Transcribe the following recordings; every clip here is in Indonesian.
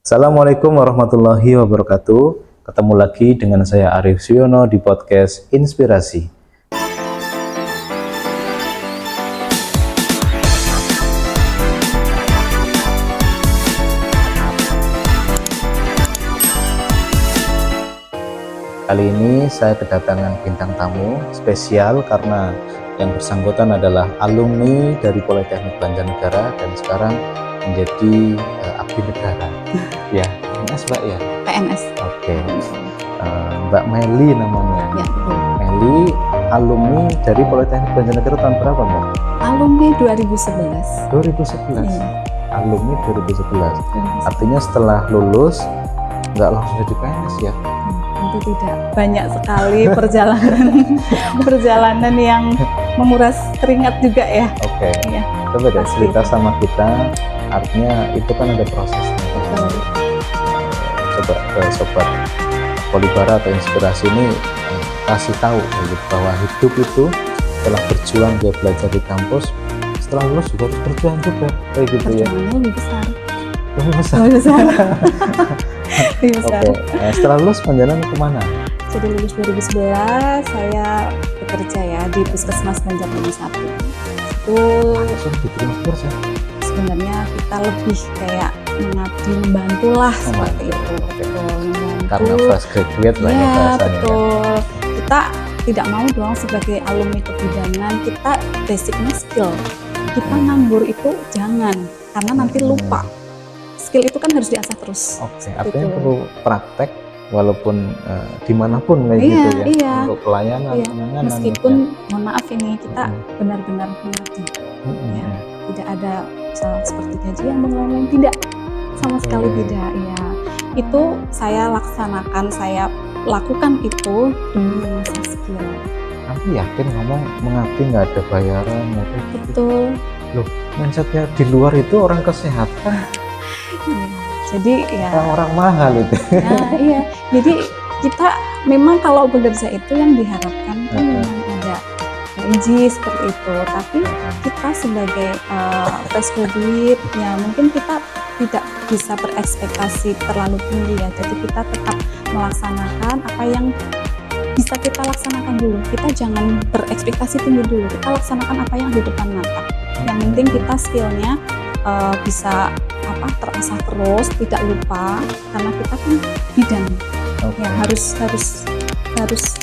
Assalamualaikum warahmatullahi wabarakatuh. Ketemu lagi dengan saya Arif Suyono di podcast Inspirasi. Kali ini saya kedatangan bintang tamu spesial karena yang bersangkutan adalah alumni dari Politeknik Banjarnegara dan sekarang menjadi abdi negara. Ya, PNS Mbak ya? PNS. Oke. Mbak Meli namanya. Ya, betul. Meli alumni dari Politeknik Banjarnegara tahun berapa Mbak? Alumni 2011. 2011. Iya. Alumni 2011. 2011. Artinya setelah lulus nggak langsung jadi PNS ya? Tentu tidak. Banyak sekali perjalanan yang menguras keringat juga ya. Oke. Iya. Coba deh Pasti. cerita sama kita. Artinya itu kan ada prosesnya. Betul. Coba ke sobat Polibara atau Inspirasi ini kasih tahu gitu, bahwa hidup itu setelah berjuang dia belajar di kampus, setelah lulus juga harus berjuang juga kayak gitu ya. Perjuangannya lebih besar. Lebih besar. Lebih besar. Lebih besar. Oke. Setelah lulus perjalanan kemana? Jadi lulus 2011 saya bekerja ya di Puskesmas Banjarnegara 1. Itu Langsung diterima kerja. sebenarnya kita lebih kayak mengabdi membantu lah seperti itu. Betul, membantu. Karena fresh graduate lah ya Iya, bahasanya. betul. Kita tidak mau dong sebagai alumni kebidanan, kita basicnya skill. Kita nganggur itu jangan, karena nanti lupa. Skill itu kan harus diasah terus. Oke, artinya Gitu. perlu praktek walaupun dimanapun kayak Iya, gitu ya. iya. Untuk pelayanan, Iya, penanganan. meskipun mohon maaf ini kita benar-benar mengabdi. ya. Ya, tidak ada misal seperti gajian dan lain-lain, tidak, sama sekali tidak. Ya, itu saya laksanakan, saya lakukan itu demi mengasah skill. Kamu yakin ngomong mengabdi nggak ada bayaran nggak ada gitu? Betul. Loh, mindsetnya di luar itu orang kesehatan, Iya. Jadi ya, orang mahal itu. nah, iya. Jadi kita memang kalau bekerja itu yang diharapkan kan memang ada gaji seperti itu. Tapi kita sebagai fresh graduate ya mungkin kita tidak bisa berekspektasi terlalu tinggi ya. Jadi kita tetap melaksanakan apa yang bisa kita laksanakan dulu. Kita jangan berekspektasi tinggi dulu. Kita laksanakan apa yang di depan mata. Yang penting kita skillnya bisa terasah terus, tidak lupa karena kita kan bidan. Oke. Ya harus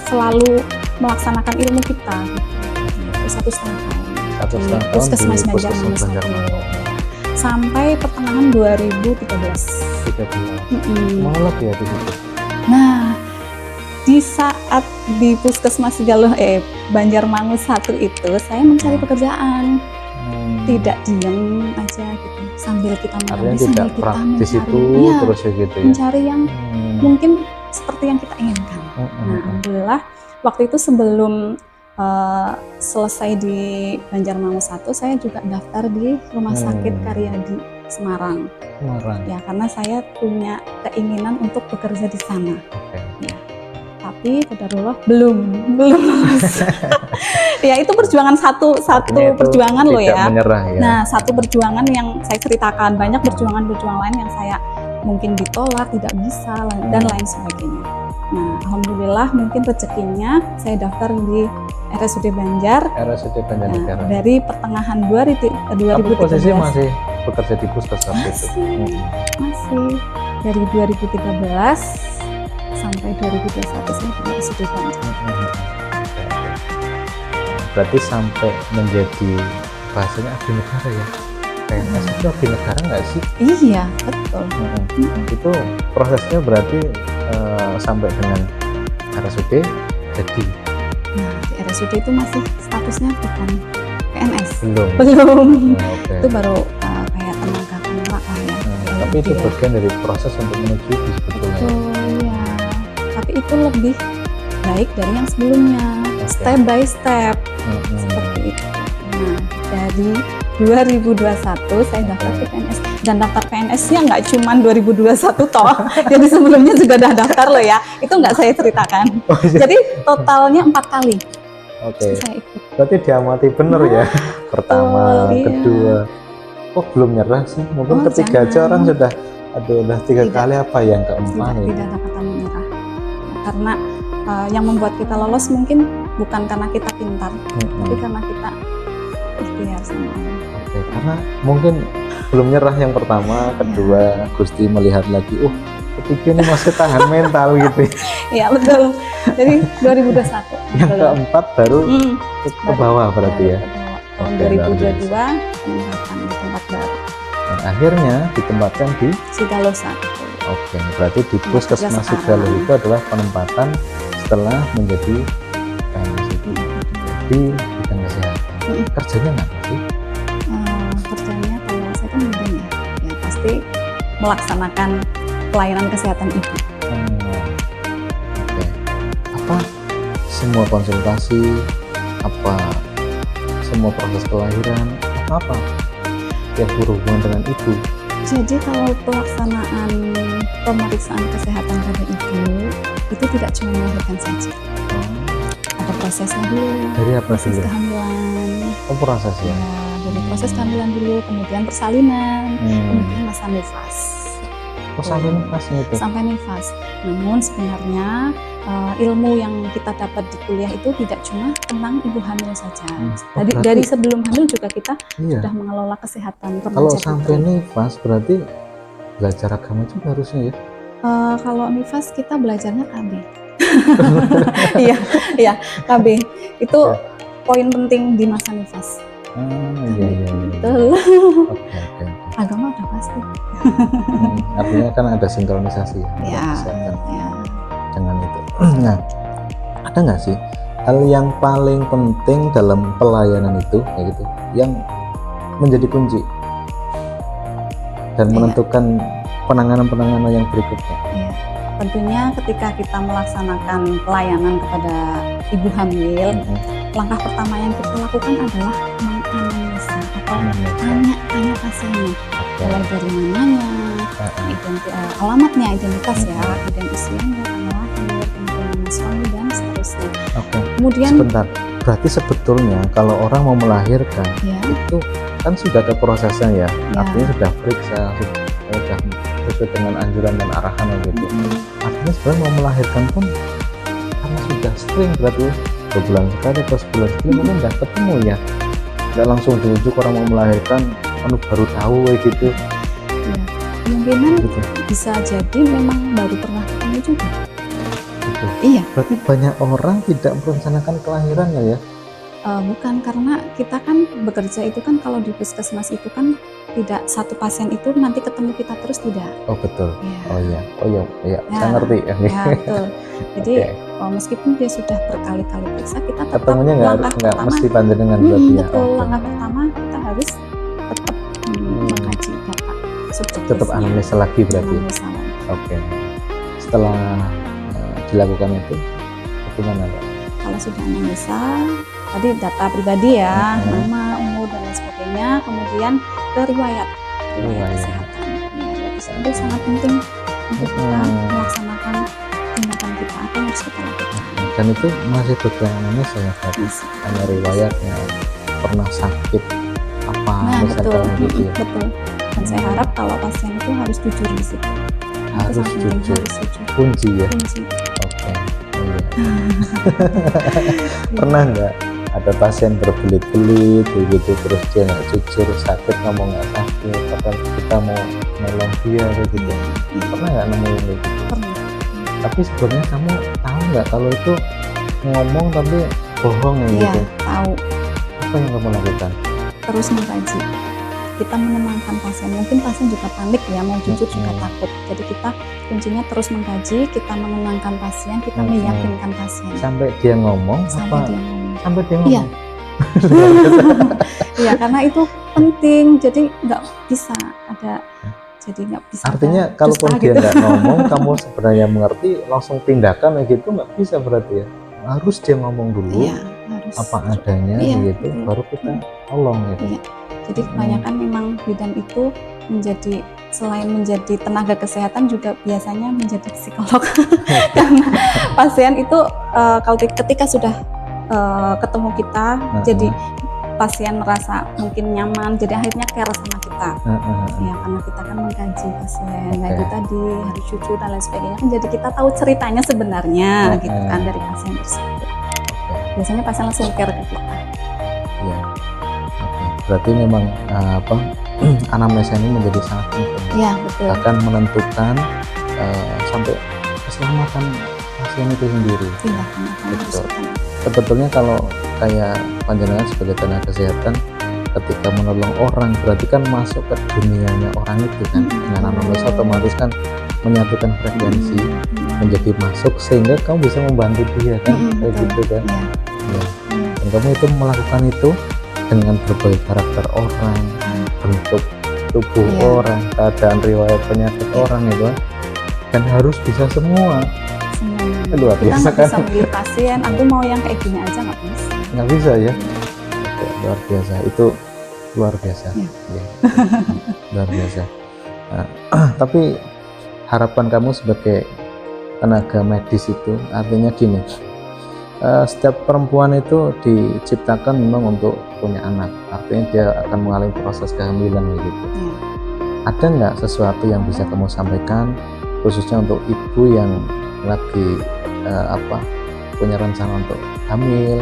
selalu melaksanakan ilmu kita. Itu 1,5 tahun. 1,5 tahun di Puskesmas Puskesmas Banjarnegara 1. Banjarnegara. Sampai pertengahan 2013. 3 bulan. Mm-mm. Menolak ya di situ. Nah, di saat di Puskesmas Banjarmangu 1 itu saya mencari pekerjaan, tidak diam aja gitu. Sambil kita Artinya mengabdi, tidak sambil kita praktis mencari, itu iya, terus ya gitu ya. mencari yang mungkin seperti yang kita inginkan. Nah, alhamdulillah waktu itu sebelum selesai di Banjarmangu 1, saya juga daftar di Rumah Sakit Karyadi Semarang. Semarang. Ya, karena saya punya keinginan untuk bekerja di sana. Oke. Ya. Tapi qadarullah belum lulus. Ya, itu perjuangan satu Artinya itu perjuangan loh tidak ya. menyerah ya. Nah, satu perjuangan yang saya ceritakan, banyak perjuangan lain yang saya mungkin ditolak, tidak bisa dan lain sebagainya. Nah, alhamdulillah mungkin rezekinya saya daftar di RSUD Banjar. RSUD Banjarnegara. Dari pertengahan 2013. Tapi posisi masih bekerja di puskesmas itu. Masih dari 2013 sampai 2021 saya di RSUD Banjar. Berarti sampai menjadi bahasanya abdi negara ya. PNS itu abdi negara nggak sih? Iya, betul. Itu prosesnya berarti sampai dengan RSUD jadi Nah, di RSUD itu masih statusnya bukan PNS. belum. Belum. Oke. Itu baru kayak tenaga kontrak lah ya. Tapi itu bagian dari proses untuk menuju itu sebetulnya. Betul ya. Tapi itu lebih baik dari yang sebelumnya. Step by step. Seperti itu. Nah, dari 2021 saya daftar ke PNS, dan daftar PNS-nya nggak cuma 2021 toh, jadi sebelumnya juga udah daftar loh ya, itu nggak saya ceritakan. Jadi totalnya 4 kali. Oke. Saya ikut. Berarti diamati bener ya. Pertama, iya. kedua. Kok belum nyerah sih? Mungkin ketiga aja jangan. orang sudah Aduh, udah 3 Tidak. kali apa yang keempat Tidak, ini? tidak ada kata menyerah. Karena yang membuat kita lolos mungkin bukan karena kita pintar, tapi karena kita ikhtiar sama Allah. Oke, karena mungkin belum nyerah yang pertama, kedua Gusti melihat lagi, ketiga ini masih tahan mental gitu. Iya betul. Jadi 2021. Yang keempat baru ke bawah berarti ya. Tahun Oke, 2022 penempatan di tempat baru. Dan akhirnya ditempatkan di Sidalosa. Oke, berarti di Tempat Puskesmas kerja Sigalo sekarang. itu adalah penempatan setelah menjadi PNS itu di bidang kesehatan. Kerjanya nggak sih? Kerjanya kalau saya kan bimbing ya, ya pasti melaksanakan pelayanan kesehatan ibu. Oke. Apa semua konsultasi, apa semua proses kelahiran, apa yang berhubungan dengan ibu? Jadi kalau pelaksanaan pemeriksaan kesehatan pada ibu itu tidak cuma melahirkan saja, ada prosesnya dulu. Dari apa Proses dulu? kehamilan. Proses ya. Ya, dari proses kehamilan dulu, kemudian persalinan, kemudian masa nifas. Sampai nifasnya itu. Sampai nifas. Namun sebenarnya ilmu yang kita dapat di kuliah itu tidak cuma tentang ibu hamil saja. Dari sebelum hamil juga kita sudah mengelola kesehatan Kalau remaja sampai putri. nifas berarti belajar agama juga harusnya ya. Kalau nifas kita belajarnya KB. Iya, KB. Itu poin penting di masa nifas. Iya. Betul. Oke. Agama udah pasti. Artinya kan ada sinkronisasi Ya. dengan itu. Nah, ada nggak sih hal yang paling penting dalam pelayanan itu, kayak gitu, yang menjadi kunci dan menentukan penanganan yang berikutnya? Ya. Tentunya ketika kita melaksanakan pelayanan kepada ibu hamil, langkah pertama yang kita lakukan adalah menganalisa atau tanya pasiennya, mulai dari namanya, alamatnya, identitas ya, kemudian usianya, tanggal lahir, kemudian nama suami dan seterusnya. Kemudian sebentar, berarti sebetulnya kalau orang mau melahirkan itu kan sudah ada prosesnya ya, artinya sudah periksa, sudah sesuai dengan anjuran dan arahan gitu. Artinya sebenarnya mau melahirkan pun karena sudah sering berarti 2 bulan sekali atau sebulan sekali mungkin nggak ketemu ya, nggak langsung diujuk orang mau melahirkan baru tahu kayak gitu. Kemungkinan bisa jadi memang baru pernah ketemu juga. Iya. Berarti banyak orang tidak merencanakan kelahirannya ya? Bukan, karena kita kan bekerja itu kan kalau di puskesmas itu kan tidak satu pasien itu nanti ketemu kita terus, tidak. Oh betul. Ya. Oh iya. Saya ngerti. Ya betul. Jadi meskipun dia sudah berkali-kali periksa, kita tetap ketemunya nggak mesti panjenengan berarti ya. Betul. Langkah pertama kita harus tetap mengkaji data. Tetap analisa lagi berarti. Oke. Setelah dilakukan itu bagaimana Pak? Kalau sudah analisa tadi data pribadi ya, nama, umur dan lain sebagainya, kemudian ke riwayat kesehatan. Itu sangat penting untuk kita melaksanakan tindakan kita, apa yang harus kita lakukan. Dan itu masih berjalan saya hanya riwayatnya, pernah sakit apa misalkan gitu ya. Betul. Dan saya harap kalau pasien itu harus jujur di situ. Harus jujur. Kunci ya. Oke. Pernah nggak ada pasien berbelit-belit begitu terus dia nggak jujur, sakit ngomong nggak sakit, padahal kita mau nolong dia begitu? Pernah nggak nemuin gitu? Pernah. Tapi sebenarnya kamu tahu nggak kalau itu ngomong tapi bohong ya? Gitu? Tahu. Apa yang kamu lakukan? Terus mengkaji. Kita menenangkan pasien, mungkin pasien juga panik ya, mau jujur juga takut. Jadi kita kuncinya terus mengkaji, kita menenangkan pasien, kita meyakinkan pasien. Sampai dia ngomong? Sampai dia ngomong? Iya. Iya, karena itu penting. Jadi nggak bisa ada. Jadi nggak bisa. Artinya kalaupun dia nggak ngomong, kamu sebenarnya mengerti, langsung tindakan gitu nggak bisa berarti ya? Harus dia ngomong dulu. Iya, harus. Apa adanya gitu, baru kita tolong gitu. Iya. Jadi kebanyakan memang bidan itu menjadi, selain menjadi tenaga kesehatan juga biasanya menjadi psikolog. Karena pasien itu kalau ketika sudah ketemu kita, jadi pasien merasa mungkin nyaman, jadi akhirnya care sama kita. Ya, karena kita kan mengkaji pasien, nah itu tadi harus jujur dan lain sebagainya. Kan jadi kita tahu ceritanya sebenarnya, gitu kan dari pasien tersebut. Biasanya pasien langsung care ke kita. Ya, berarti memang anamnesa ini menjadi sangat penting. Ya, betul. Bahkan menentukan sampai keselamatan pasien itu sendiri. Iya, betul. Sebetulnya kalau kayak panjenengan sebagai tenaga kesehatan ketika menolong orang berarti kan masuk ke dunianya orang itu kan. Dengan anamnesa otomatis kan menyatukan frekuensi menjadi masuk sehingga kamu bisa membantu dia kan, kayak gitu kan. Ya. Dan kamu itu melakukan itu dengan berbagai karakter orang, bentuk tubuh orang, keadaan riwayat penyakit orang itu kan, dan harus bisa semua. Luar biasa kan? Kita bisa milih pasien, aku mau yang kayak gini aja nggak bisa ya. Luar biasa, itu luar biasa. Ya. Luar biasa. Nah, tapi harapan kamu sebagai tenaga medis itu artinya gini, setiap perempuan itu diciptakan memang untuk punya anak, artinya dia akan mengalami proses kehamilan gitu. Ada nggak sesuatu yang bisa kamu sampaikan khususnya untuk ibu yang lagi punya rencana untuk hamil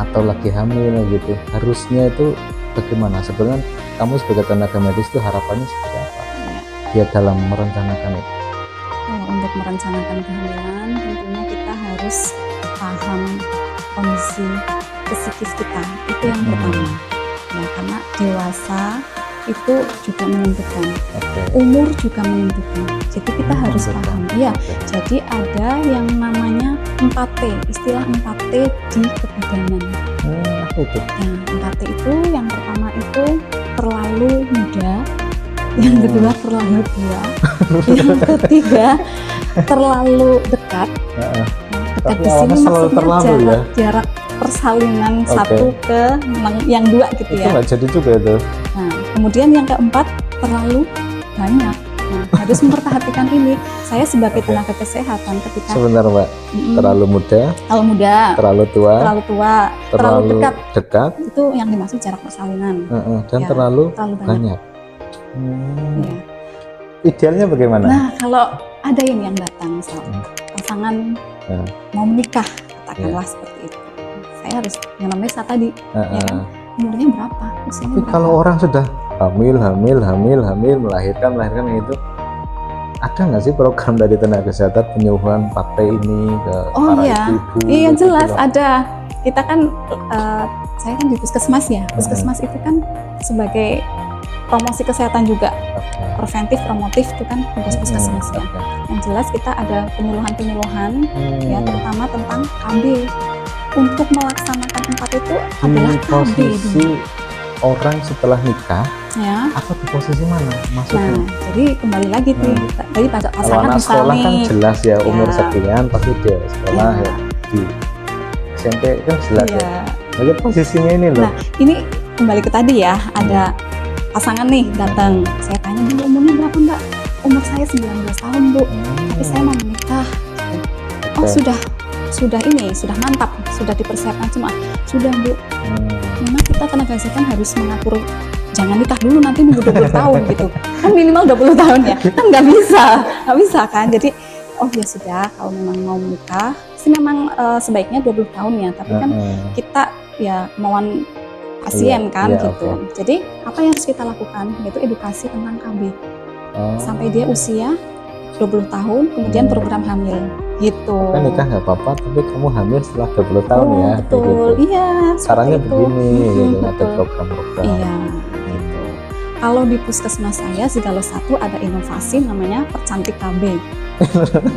atau lagi hamil gitu, harusnya itu bagaimana? Sebenarnya kamu sebagai tenaga medis itu harapannya seperti apa dia dalam merencanakan itu? Kalau untuk merencanakan kehamilan tentunya kita harus paham kondisi psikis kita, itu yang pertama ya, karena dewasa itu juga menentukan, umur juga menentukan, jadi kita harus paham ya. Jadi ada yang namanya 4T, istilah 4T di kebidanan. Itu. Ya, 4T itu yang pertama itu terlalu muda, yang kedua terlalu tua, yang ketiga terlalu dekat. Dekat di sini maksudnya jarak persalinan satu ke yang dua gitu ya. Itu nggak jadi juga itu. Nah, kemudian yang keempat terlalu banyak. Nah, harus memperhatikan ini. Saya sebagai tenaga kesehatan ketika sebentar Mbak, terlalu muda, terlalu tua, terlalu dekat, itu yang dimaksud jarak persalinan. Dan ya, terlalu banyak. Ya. Idealnya bagaimana? Nah, kalau ada yang datang misalnya pasangan mau menikah, katakanlah seperti itu. Saya harus yang namanya saya tadi, ya kan? Umurnya berapa? Tapi kalau orang sudah hamil, melahirkan itu, ada nggak sih program dari tenaga kesehatan penyuluhan 4T ini ke para ibu? Iya jelas gitu ada. Kita kan, saya kan di puskesmas ya. Puskesmas itu kan sebagai promosi kesehatan juga, preventif, promotif itu kan tugas puskesmasnya. Yang jelas kita ada penyuluhan ya, terutama tentang KB. Untuk melaksanakan 4 itu adalah KB dulu. Orang setelah nikah ya, atau di posisi mana maksudnya? Nah, jadi kembali lagi tadi pada pasangan misalnya sekolah kan jelas ya, umur sekian pasti dia sekolah ya. Di SMP kan jelas ya. Jadi posisinya ini loh. Nah, ini kembali ke tadi ya, ada pasangan nih datang, saya tanya dulu umurnya berapa Mbak? Umur saya 19 tahun Bu, tapi saya mau menikah. Oh sudah mantap, sudah dipersiapkan semua. Sudah Bu, memang kita tenaga kesehatan harus mengatur, jangan nikah dulu nanti nunggu 20 tahun gitu. Kan minimal 20 tahun ya, kan nggak bisa kan. Jadi oh ya sudah, kalau memang mau menikah, sih memang sebaiknya 20 tahun ya. Tapi kan kita ya kemauan pasien kan gitu. Jadi apa yang harus kita lakukan? Yaitu edukasi tentang KB. Sampai dia usia 20 tahun, kemudian program hamil gitu. Kan nikah nggak apa-apa, tapi kamu hamil setelah 20 tahun ya. Betul, gitu. Iya. Caranya begini, gitu, ada program-program. Iya, gitu. Kalau di puskesmas saya Sigalo 1 ada inovasi namanya percantik KB.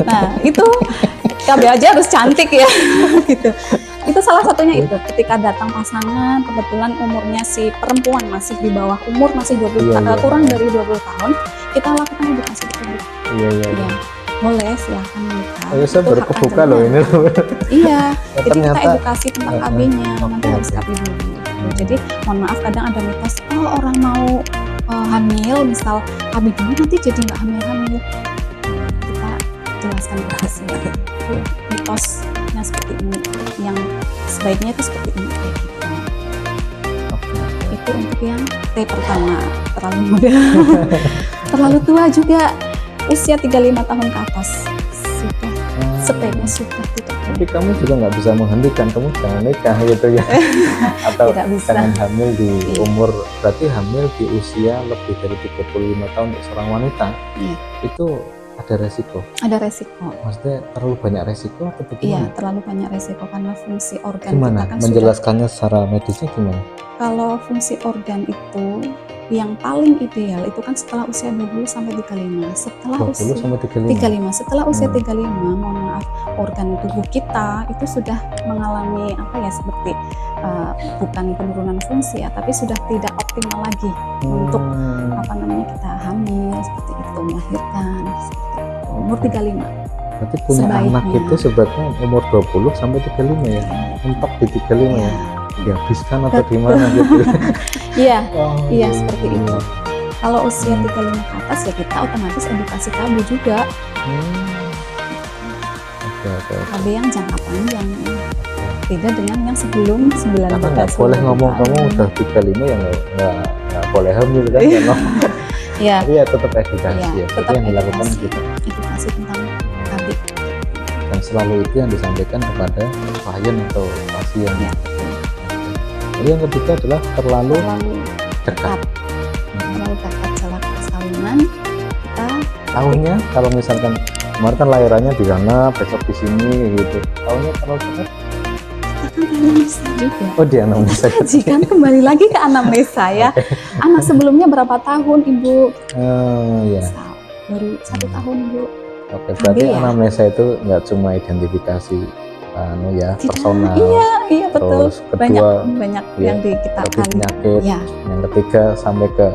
Nah itu KB aja harus cantik ya, gitu. Itu salah satunya itu. Ketika datang pasangan, kebetulan umurnya si perempuan masih di bawah umur, masih 20 kurang dari 20 tahun, kita lakukan edukasi tersebut. Iya. Boleh silahkan menikah. Saya baru kebuka loh ini. Iya. Jadi kita edukasi tentang KB-nya. Nanti harus KB dulu. Jadi mohon maaf kadang ada mitos, orang mau hamil, misal KB dulu nanti jadi nggak hamil-hamil. Kita jelaskan ke pasien. Mitosnya seperti ini, yang sebaiknya itu seperti ini kayak gitu. Tapi untuk yang T pertama terlalu muda, terlalu tua juga, usia 35 tahun ke atas sudah sebaiknya sudah tidak. Tapi kamu juga nggak bisa menghentikan, kamu jangan nikah gitu ya, atau Tidak bisa. jangan hamil di Iya. umur, berarti hamil di usia lebih dari 35 tahun untuk seorang wanita, Iya. itu ada resiko. Ada resiko. Maksudnya terlalu banyak resiko atau Iya, bagaimana? terlalu banyak resiko karena fungsi organ Gimana? kita kan sudah. Menjelaskannya secara medisnya gimana? Kalau fungsi organ itu yang paling ideal itu kan setelah usia 20 sampai 35. Setelah 20 usia sampai 35. 35, setelah usia Hmm. 35, mohon maaf, organ tubuh kita itu sudah mengalami apa ya, seperti bukan penurunan fungsi ya, tapi sudah tidak optimal lagi untuk apa namanya kita hamil seperti itu, melahirkan seperti itu. Umur 35. Berarti punya Sebaiknya. anak itu sebaiknya umur 20 sampai 35 ya. Mentok di 35 ya. Dihabiskan atau Betul. gimana gitu. Iya, Oh, iya seperti itu. Kalau usia 35 ke atas ya kita otomatis edukasi KB juga. Oke. KB yang jangka panjang. Beda dengan yang sebelum 19 Karena nggak boleh ngomong kamu udah 35 ya nggak boleh hamil kan. Iya. Karena Ya, tapi ya tetap edukasi Iya, ya. Jadi tetap yang dilakukan edukasi. gitu. edukasi tentang KB. Dan selalu itu yang disampaikan kepada klien atau pasien. Ya, Jadi yang ketiga adalah terlalu terlalu dekat. dekat, terlalu dekat celah persalinan kita. Tahunnya kalau misalkan kemarin kan lahirannya di sana, besok di sini gitu. Tahunnya terlalu dekat. Kita kan anamnesa juga. Oh di anamnesa. Kaji kan kembali lagi ke anamnesa ya. Anak sebelumnya berapa tahun Ibu? Oh ya. Baru 1 tahun Bu. Oke, berarti Ambil ya. anamnesa itu nggak cuma identifikasi Tidak, personal. Iya betul. Terus kedua Banyak ya, yang kita lebih penyakit. Ya, Yang ketiga sampai ke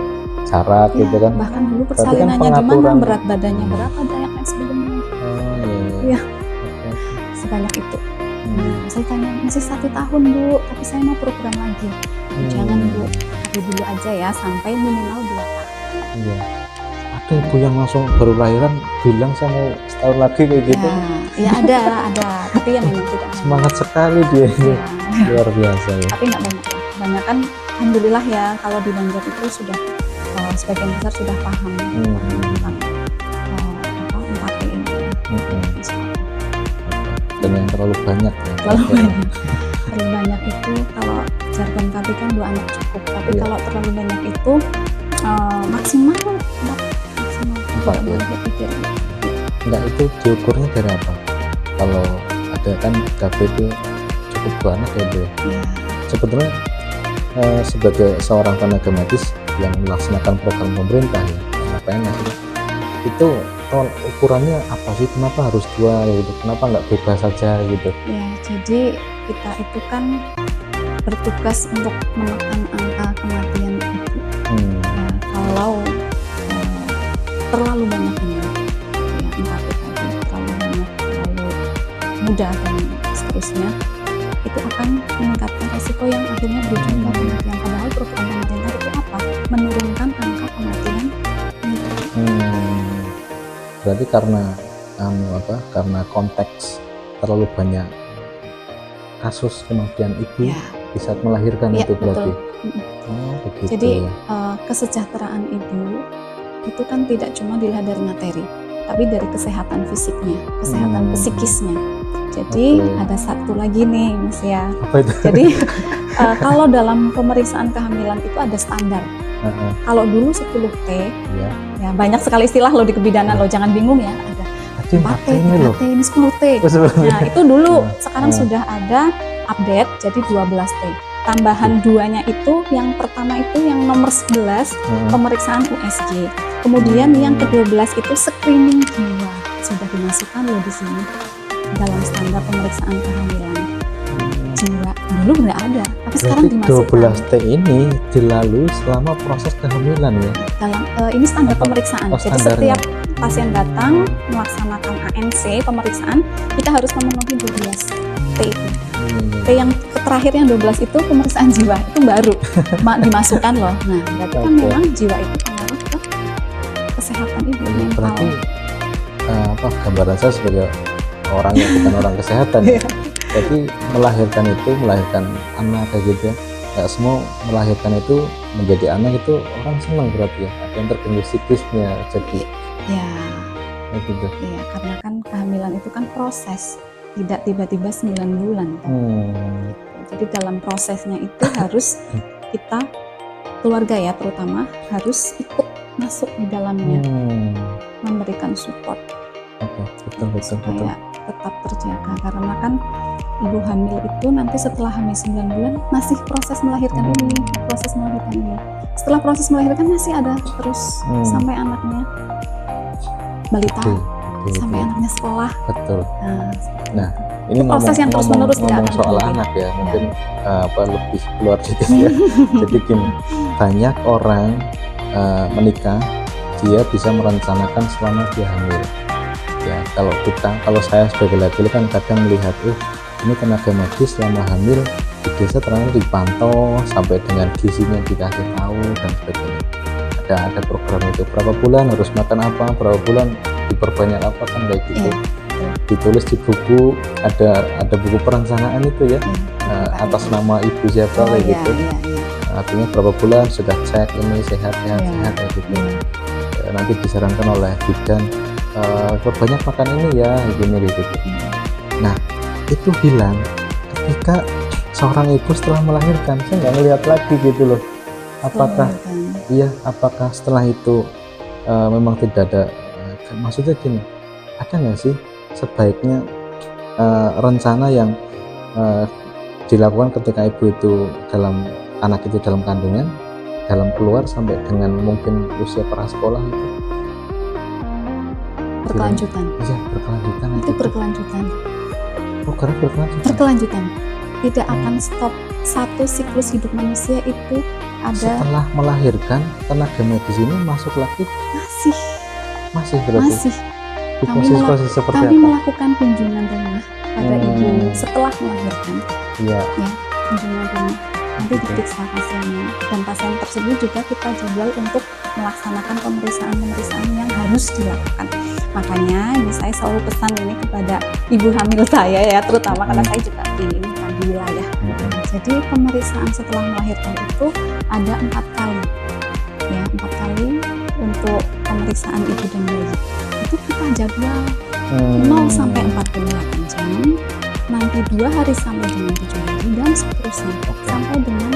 syarat ya, gitu kan. bahkan dulu Berarti kan persalinannya gimana, pengaturan. berat badannya berapa, dan yang lain sebagainya. Oh iya. Iya. Oke. Sebanyak itu. Hmm. Saya tanya, masih 1 tahun Bu, tapi saya mau program lagi. Jangan Bu, tapi dulu aja ya, sampai minimal 2 tahun. Iya. Ada ibu yang langsung baru lahiran bilang saya mau setahun lagi kayak gitu. Ya ada, tapi ya memang tidak banyak. Semangat sekali dia ini. Ya, Luar biasa ya. tapi nggak banyak lah. Kebanyakan, alhamdulillah ya, kalau di Banjar itu sudah sebagian besar sudah paham tentang empati ini. Insya Allah. Dan yang terlalu banyak ya. Terlalu banyak. Terlalu banyak itu kalau jargon KB kan 2 anak cukup, tapi Iya. kalau terlalu banyak itu maksimal 4, maksimal. Empat, Tidak ya. boleh berpikir. Enggak, itu diukurnya dari apa? Kalau ada kan KB itu cukup 2 anak ya Bu ya. Ya, Sebetulnya sebagai seorang tenaga medis yang melaksanakan program pemerintah ya, PNS itu tol ukurannya apa sih? Kenapa harus 2 gitu? Kenapa nggak bebas saja gitu? ya, jadi kita itu kan bertugas untuk menekan angka kematian ibu. Nah, kalau terlalu banyak anak, ya empati tadi terlalu banyak, terlalu muda dan seterusnya, itu akan meningkatkan resiko yang akhirnya berujung pada kematian. Padahal program pemerintah itu apa? Menurunkan angka kematian ibu. Berarti karena konteks terlalu banyak kasus kematian ibu Ya, di saat melahirkan ya itu berarti. betul. Oh begitu. Jadi ya. kesejahteraan ibu itu kan tidak cuma dilihat dari materi, tapi dari kesehatan fisiknya, kesehatan psikisnya. Jadi Oke. ada satu lagi nih Mas ya. Apa itu? Jadi kalau dalam pemeriksaan kehamilan itu ada standar. Kalau dulu 10T, Ya. ya banyak sekali istilah loh di kebidanan loh, jangan bingung ya. Ada Tadi 4T, ini loh. 3T, ini 10T. Oh, sebenarnya. Nah itu dulu, Nah, sekarang sudah ada update jadi 12T. Tambahan 2-nya itu, yang pertama itu yang nomor 11 pemeriksaan USG. Kemudian yang ke-12 itu screening jiwa. Sudah dimasukkan loh di sini dalam standar pemeriksaan kehamilan. Jiwa dulu nggak ada, tapi sekarang Berarti dimasukkan 12T ini dilalui selama proses kehamilan ya. dalam ini standar Apa- pemeriksaan. oh, Jadi standarnya. setiap pasien datang melaksanakan ANC pemeriksaan, kita harus memenuhi 12T itu. T yang terakhir yang 12 itu pemeriksaan jiwa, itu baru dimasukkan loh. Nah, berarti kan Oke. memang jiwa itu pengaruh ke kesehatan ibu, mental. Berarti gambaran saya sebagai orang yang bukan orang kesehatan ya. Iya. Jadi melahirkan anak kayak gitu ya, nggak semua melahirkan itu menjadi anak itu orang senang berarti ya, ada yang terganggu siklusnya jadi Ya, gitu. iya, karena kan kehamilan itu kan proses, tidak tiba-tiba 9 bulan kan. Jadi dalam prosesnya itu harus kita keluarga ya terutama harus ikut masuk di dalamnya, memberikan support Oke, betul. supaya tetap terjaga, karena kan ibu hamil itu nanti setelah hamil 9 bulan masih proses melahirkan ini, setelah proses melahirkan masih ada terus sampai anaknya balita, sampai anaknya sekolah. Betul. Nah, ini proses yang terus-menerus tidak ngomong akan soal berhenti. anak ya, mungkin lebih keluar dikit ya. Jadi gini, banyak orang menikah dia bisa merencanakan selama dia hamil. Ya, kalau saya sebagai laki-laki kan kadang melihat, ini tenaga medis selama hamil di desa ternyata dipantau sampai dengan gizinya dikasih tahu dan sebagainya. Ada program itu, berapa bulan harus makan apa, berapa bulan diperbanyak apa, kan kayak gitu. Ditulis di buku, ada buku perencanaan itu ya, atas nama ibu siapa kayak gitu. Artinya berapa bulan sudah cek ini sehat kayak gitu. Nanti disarankan oleh bidan banyak makan ini ya, gini gitu. Nah, itu hilang ketika seorang ibu setelah melahirkan. Saya nggak ngelihat lagi gitu loh, apakah setelah itu memang tidak ada, maksudnya gini, ada nggak sih sebaiknya rencana yang dilakukan ketika ibu itu anak itu dalam kandungan, dalam keluar sampai dengan mungkin usia prasekolah itu berkelanjutan. Iya, berkelanjutan. Itu berkelanjutan. Karena berkelanjutan. Tidak akan stop. Satu siklus hidup manusia itu ada. Setelah melahirkan, tenaga medis ini masuk lagi. Masih berarti. Masih. Di proses seperti kami apa? melakukan kunjungan rumah pada ibu setelah melahirkan. Iya. Ya, kunjungan rumah. Nanti diperiksa pasiennya, dan pasien tersebut juga kita jadwal untuk melaksanakan pemeriksaan yang harus dilakukan. Makanya ini saya selalu pesan ini kepada ibu hamil saya ya, terutama karena saya juga di wilayah. Jadi pemeriksaan setelah melahirkan itu ada 4 kali, ya 4 kali untuk pemeriksaan ibu dan bayi. Itu kita jadwal 0 sampai 48 jam. Nanti 2 hari sampai dengan 7 hari dan seterusnya sampai dengan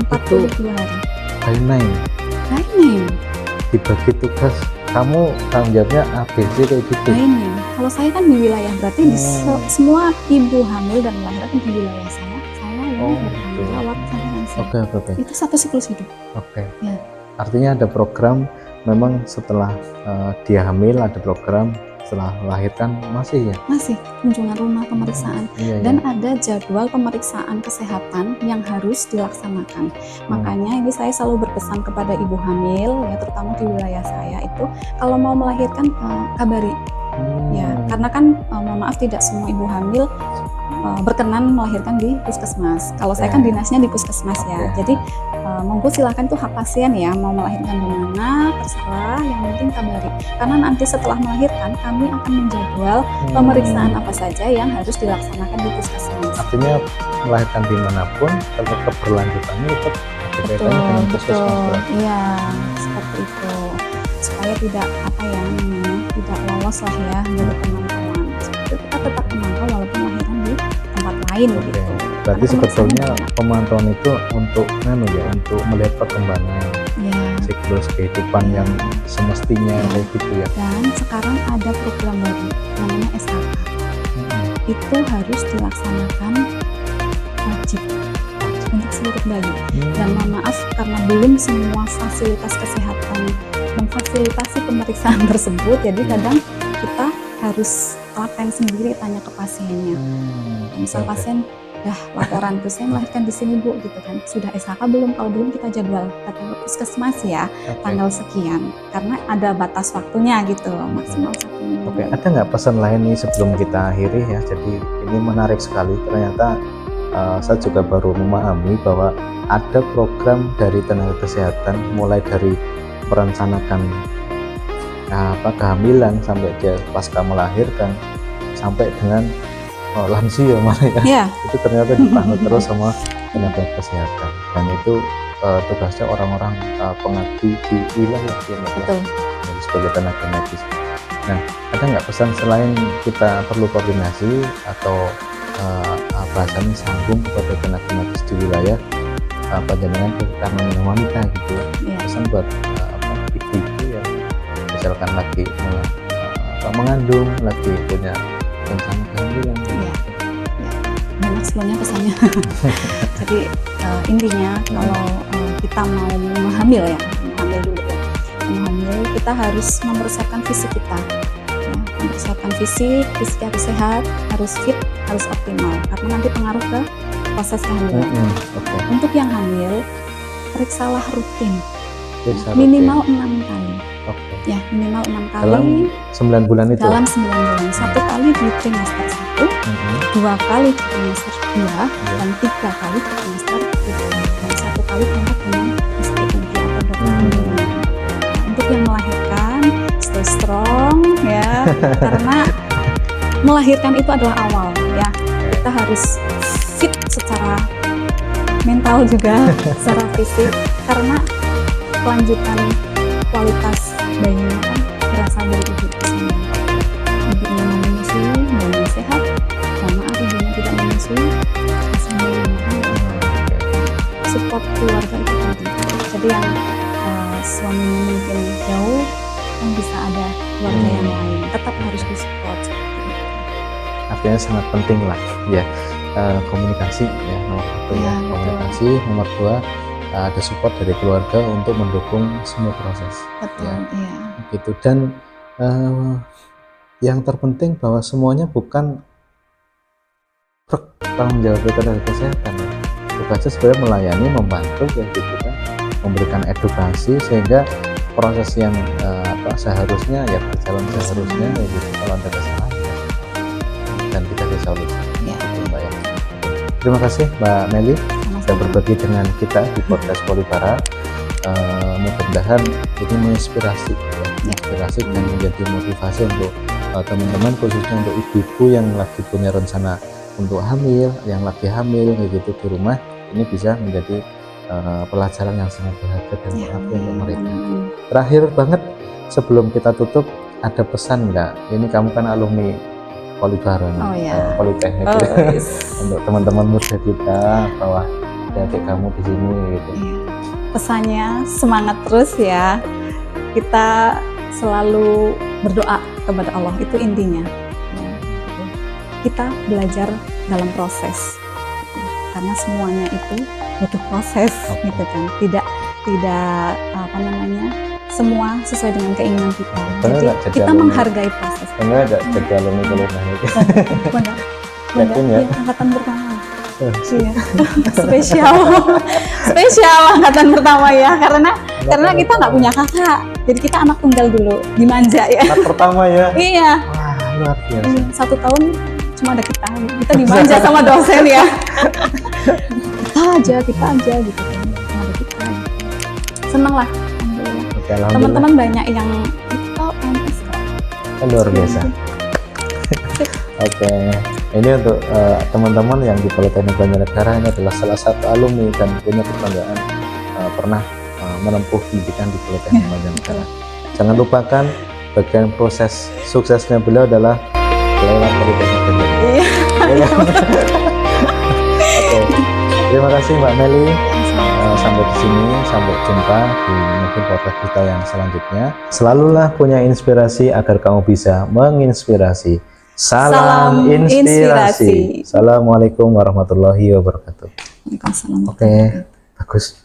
42 hari. By name. Dibagi tugas, kamu tanggung jawabnya ABC kayak gitu. By name. Kalau saya kan di wilayah, berarti di semua ibu hamil dan melahirkan di wilayah saya yang bertanggung jawab sampai selesai. Oke. Itu satu siklus hidup. Ya. Artinya ada program memang setelah dia hamil, ada program setelah melahirkan masih kunjungan rumah, pemeriksaan, dan ada jadwal pemeriksaan kesehatan yang harus dilaksanakan. Makanya ini saya selalu berpesan kepada ibu hamil ya, terutama di wilayah saya itu, kalau mau melahirkan kabari ya, karena kan mohon maaf tidak semua ibu hamil berkenan melahirkan di puskesmas. Kalau saya kan dinasnya di puskesmas ya, jadi monggo silahkan, tuh hak pasien ya, mau melahirkan di mana terserah, yang penting kabari. Karena nanti setelah melahirkan kami akan menjadwal pemeriksaan apa saja yang harus dilaksanakan di puskesmas. Artinya melahirkan dimanapun, tetap keberlanjutannya tetap betul. Iya, seperti itu, supaya tidak tidak lolos lah ya dari pemantauan. Seperti itu, kita tetap memantau walaupun melahirkan di tempat lain gitu. Berarti sebetulnya pemantauan itu untuk untuk melihat perkembangan siklus kehidupan yang semestinya kayak gitu ya. Dan sekarang ada program baru namanya SKK. Itu harus dilaksanakan wajib untuk seluruh bayi. Dan mohon maaf karena belum semua fasilitas kesehatan memfasilitasi pemeriksaan tersebut, jadi kadang kita harus lakukan sendiri, tanya ke pasiennya. Misal pasien laporan tuh, saya melahirkan di sini Bu gitu kan, sudah SHK belum? Kalau belum kita jadwal datang ke puskesmas ya, tanggal sekian, karena ada batas waktunya gitu, maksimal 1 minggu. Ada nggak pesan lain nih sebelum kita akhiri ya? Jadi ini menarik sekali, ternyata saya juga baru memahami bahwa ada program dari tenaga kesehatan, mulai dari merencanakan kehamilan sampai dia pasca melahirkan, sampai dengan lansia malah ya. Ya, Itu ternyata dipantau terus sama tenaga kesehatan, dan itu tugasnya orang-orang pengabdi di wilayah ya Mbak, betul. sebagai tenaga medis. Nah, ada nggak pesan selain kita perlu koordinasi atau bahasanya sambung kepada tenaga medis di wilayah panjenengan karena wanita gitu ya, Ya, pesan buat ibu-ibu yang misalkan lagi mengandung, lagi punya rencana kehamilan. ya, ya. Banyak sebenarnya pesannya. Jadi intinya kalau kita mau hamil ya, hamil dulu ya. Hamil kita harus mempersiapkan fisik kita. Ya, mempersiapkan fisik harus sehat, harus fit, harus optimal karena nanti pengaruh ke proses kehamilan. Oke. Untuk yang hamil, periksalah rutin Bisa minimal 6 kali. Oke. Ya, minimal 6 kali Dalam 9 bulan itu. dalam 9 bulan. 1 kali di trimester 1, 2 kali di trimester 2, dan 3 kali di trimester 3. Dan 1 kali kontak dengan SPID atau dokter kandungan. Nah, untuk yang melahirkan, stay strong ya, karena melahirkan itu adalah awal ya. Kita harus fit secara mental juga, secara fisik, karena kelanjutan kualitas bayinya kan berasal dari ibu sendiri. Ibunya menyusui, bayinya sehat. Mohon maaf ibunya tidak menyusui, masih bayinya. Support keluarga itu penting. Jadi yang suaminya mungkin jauh, kan bisa ada keluarga yang lain. Tetap harus disupport. Artinya sangat penting lah ya, komunikasi ya nomor 1 ya, Ya, betul. komunikasi. Nomor 2 ada support dari keluarga untuk mendukung semua proses. Betul, Ya, iya. gitu. Dan yang terpenting bahwa semuanya bukan tanggung jawab tenaga kesehatan ya. Tugasnya sebenarnya melayani, membantu ya gitu kan, memberikan edukasi sehingga proses yang seharusnya ya berjalan seharusnya ya gitu. Kalau ada kesalahan ya, dan kita ada solusi. Ya. Gitu, Mbak, ya. Terima kasih Mbak Meli sudah berbagi dengan kita di podcast Polibara. Mudah-mudahan ini menginspirasi ya, inspirasi dan menjadi motivasi untuk teman-teman, khususnya untuk ibu-ibu yang lagi punya rencana untuk hamil, yang lagi hamil kayak gitu di rumah. Ini bisa menjadi pelajaran yang sangat berharga dan berarti untuk mereka. Terakhir banget sebelum kita tutup, ada pesan nggak? Ini kamu kan alumni Polibara, Politeknik ya. Untuk teman-teman muda kita, bahwa adik kamu di sini gitu. Pesannya semangat terus ya. Kita selalu berdoa kepada Allah, itu intinya. Ya, gitu. Kita belajar dalam proses, karena semuanya itu butuh proses, gitu kan. Tidak semua sesuai dengan keinginan kita. Jadi kita menghargai proses. Enggak ada jadi alumni Politeknik. Yakin ya? Angkatan pertama. Iya. spesial angkatan pertama ya, karena kita nggak punya kakak, jadi kita anak tunggal dulu, dimanja ya. Anak pertama ya. Iya. Wah, luar biasa. Iya, 1 tahun cuma ada kita dimanja sama dosen ya. kita aja gitu kan, cuma ada kita. Seneng lah, alhamdulillah. Teman-teman banyak yang itu PNS kok. Luar biasa. Oke. Ini untuk teman-teman yang di Politeknik Banjarnegara, ini adalah salah satu alumni dan punya kebanggaan pernah menempuh pendidikan di Politeknik Banjarnegara. Jangan lupakan bagian proses suksesnya beliau adalah lewat Politeknik Banjarnegara. Oke. Terima kasih Mbak Meli. Sampai di sini, sampai jumpa di mungkin podcast kita yang selanjutnya. Selalulah punya inspirasi agar kamu bisa menginspirasi. Salam inspirasi. Assalamualaikum warahmatullahi wabarakatuh. Waalaikumsalam. Oke, bagus.